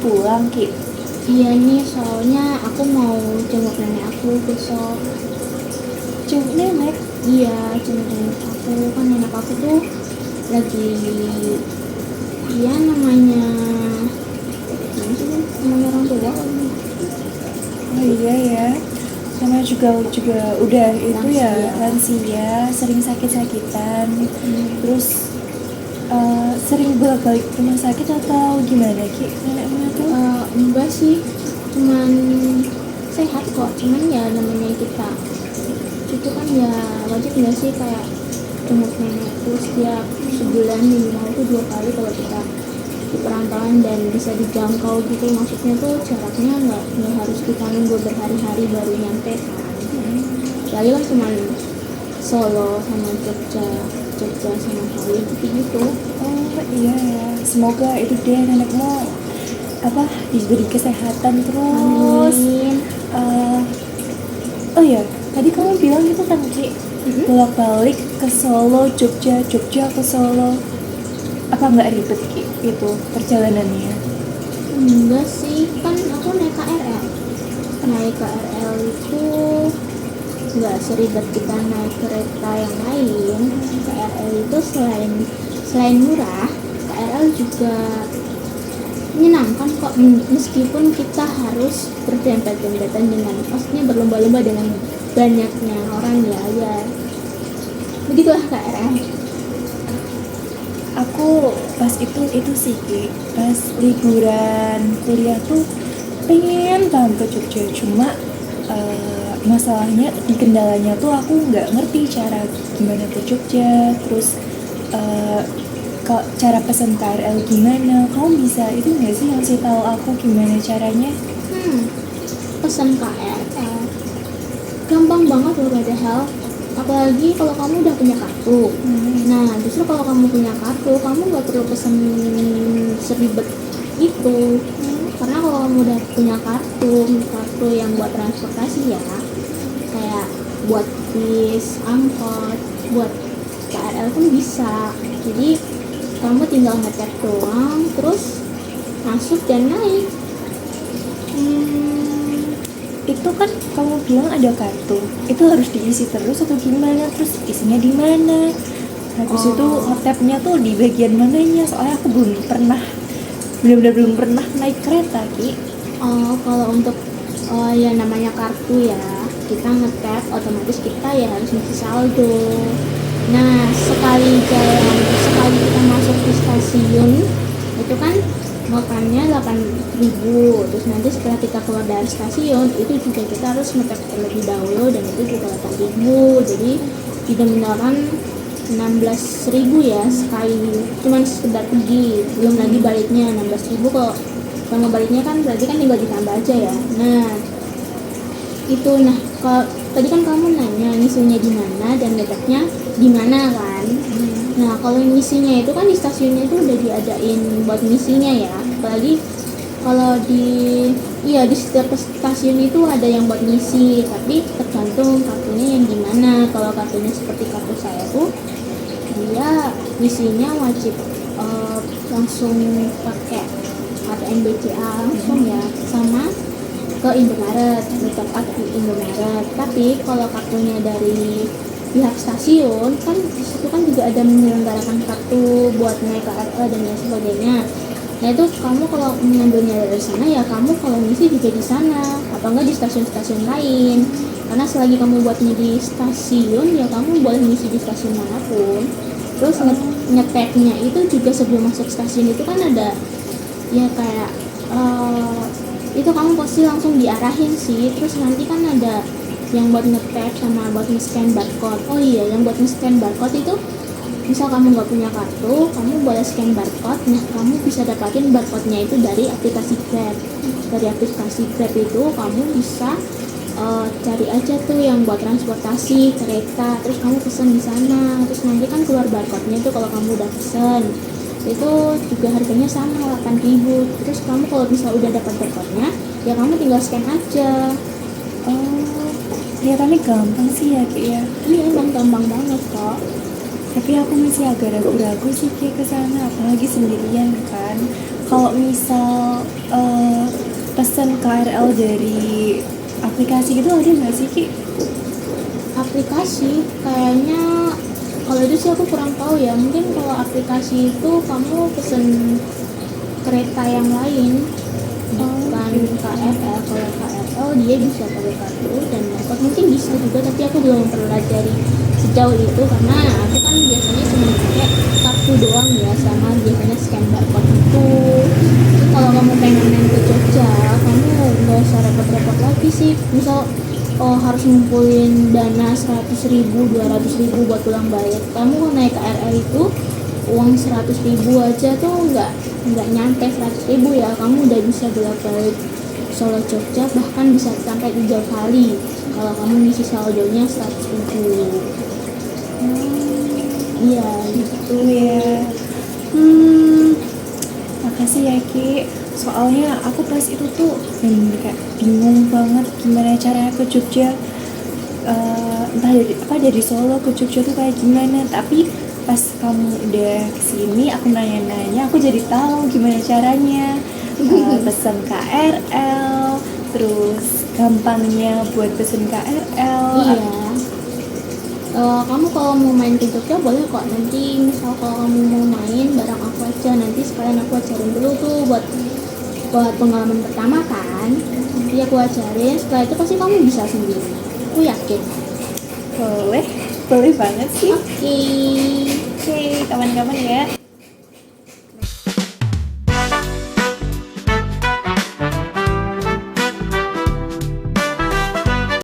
pulang, Ki? Iya nih, soalnya aku mau jenguk nenek aku besok. Jenguk nenek? Iya, jenguk nenek aku. Kan nenek aku tuh lagi, ya namanya, gimana sih Bun? Namanya orang tua kan. Oh iya ya. Sama juga udah itu ya, lansia, sering sakit-sakitan. Terus sering bolak-balik ke rumah sakit atau gimana, Ki? Neneknya tuh? Enggak sih, cuman sehat kok. Cuman ya namanya kita itu kan ya wajib nggak sih kayak jenguk nenek tuh setiap sebulan minimal tuh 2 kali kalau kita di perantauan dan bisa dijangkau gitu. Maksudnya tuh jaraknya nggak harus kita nunggu berhari-hari baru nyampe kan. Lagi kan cuma Solo sama Jogja sama Bali gitu. Oh iya ya. Semoga itu deh nenekmu diberi kesehatan terus. Amin. Oh iya, tadi kamu bilang gitu kan, Ki, bolak-balik ke Solo, Jogja ke Solo. Apa nggak ribet, Ki, itu perjalanannya? Enggak sih, kan aku naik KRL. Naik KRL itu nggak seribet kita naik kereta yang lain. KRL itu selain murah, KRL juga menyenangkan kok, meskipun kita harus berdempet-dempetan dengan, maksudnya berlomba-lomba dengan banyaknya orang ya begitulah KRL. Aku pas itu sih, Ki, pas liburan kuliah tuh pengen banget ke Jogja, cuma masalahnya di kendalanya tuh aku nggak ngerti cara gimana ke Jogja, terus cara pesan KRL gimana. Kamu bisa itu nggak sih ngasih tahu aku gimana caranya? Pesan KRL gampang banget loh, padahal apalagi kalau kamu udah punya kartu. Nah justru kalau kamu punya kartu kamu nggak perlu pesen seribet itu. Karena kalau kamu udah punya kartu yang buat transportasi ya, kayak buat bis, angkot, buat KRL pun bisa. Jadi kamu tinggal nge-tap doang, terus masuk dan naik. Itu kan kamu bilang ada kartu, itu harus diisi terus atau gimana? Terus isinya di mana? Habis itu nge-tapnya tuh di bagian mananya? Soalnya aku benar-benar belum pernah naik kereta, Ki. Kalau untuk ya namanya kartu ya, kita nge-tap otomatis kita ya harus ngisi saldo. Nah sekali kita masuk di stasiun itu kan makannya 8.000, terus nanti setelah kita keluar dari stasiun itu juga kita harus nge-tap terlebih dahulu dan itu juga 8.000. jadi didengarkan 16.000 ya sekali, cuman sekedar pergi, belum lagi baliknya 16.000. Kalau sama baliknya kan berarti kan tinggal ditambah aja ya. Nah itu, kalau tadi kan kamu nanya ngisinya di mana dan ngedapnya di mana kan. Nah kalau ngisinya itu kan di stasiunnya itu udah diadain buat ngisinya ya, apalagi kalau di setiap stasiun itu ada yang buat ngisi, tapi tergantung kartunya yang gimana. Kalau kartunya seperti kartu saya tuh dia ngisinya wajib langsung pakai ATM BCA langsung ya, sama ke Indomaret, top up di Indomaret. Tapi kalau kartunya dari pihak stasiun kan disitu kan juga ada menyelenggarakan kartu buat naik KRL dan lain sebagainya. Nah itu kamu kalau mengambilnya dari sana ya kamu kalau ngisi juga di sana atau enggak di stasiun-stasiun lain. Karena selagi kamu buatnya di stasiun ya kamu boleh ngisi di stasiun manapun. Terus ngetapnya itu juga sebelum masuk stasiun itu kan ada ya kayak itu kamu pasti langsung diarahin sih. Terus nanti kan ada yang buat nge-tap sama buat nge-scan barcode. Oh iya, yang buat nge-scan barcode itu misal kamu nggak punya kartu, kamu boleh scan barcode. Nah kamu bisa dapatin barcode-nya itu dari aplikasi Grab. Dari aplikasi Grab itu kamu bisa cari aja tuh yang buat transportasi kereta, terus kamu pesen di sana. Terus nanti kan keluar barcode-nya itu kalau kamu udah pesen. Itu juga harganya sama 8.000. Terus kamu kalau bisa udah dapat barcode-nya, ya kamu tinggal scan aja. Kelihatannya gampang sih ya, Ki ya. Iya emang gampang banget kok. Tapi aku masih agak ragu-ragu sih, Ki, ke sana, apalagi sendirian kan. Kalau misal eh, pesan KRL dari aplikasi gitu ada nggak sih Ki? Aplikasi kayaknya kalau itu sih aku kurang tahu ya, mungkin kalau aplikasi itu kamu pesen kereta yang lain bukan KRL. Kalau KRL dia bisa pakai kartu dan barcode, mungkin bisa juga, tapi aku belum mempelajari sejauh itu karena aku kan biasanya cuma pakai kartu doang ya, sama biasanya scan barcode itu. Jadi kalau kamu pengen main ke Jogja, kamu nggak usah repot-repot lagi sih. Misal harus ngumpulin dana 100.000, 200.000 buat pulang balik, kamu naik KRL itu uang 100.000 aja tuh nggak nyampe 100.000 ya, kamu udah bisa bolak-balik Solo Jogja, bahkan bisa sampai 3 kali kalau kamu ngisi saldonya 100.000. Iya gitu. Ya. Makasih ya Ki. Soalnya aku pas itu tuh bener kayak bingung banget gimana caranya ke Jogja. Entah dari Solo ke Jogja tuh kayak gimana. Tapi pas kamu udah kesini, aku nanya-nanya, aku jadi tahu gimana caranya. Pesen KRL, terus gampangnya buat pesen KRL. Iya. Kamu kalau mau main ke Jogja boleh kok, nanti misal kalau kamu mau main bareng aku aja, nanti sekalian aku ajarin dulu tuh buat pengalaman pertama kan, nanti aku ajarin, setelah itu pasti kamu bisa sendiri, aku yakin. Boleh banget sih. Oke. Oke, kapan-kapan ya.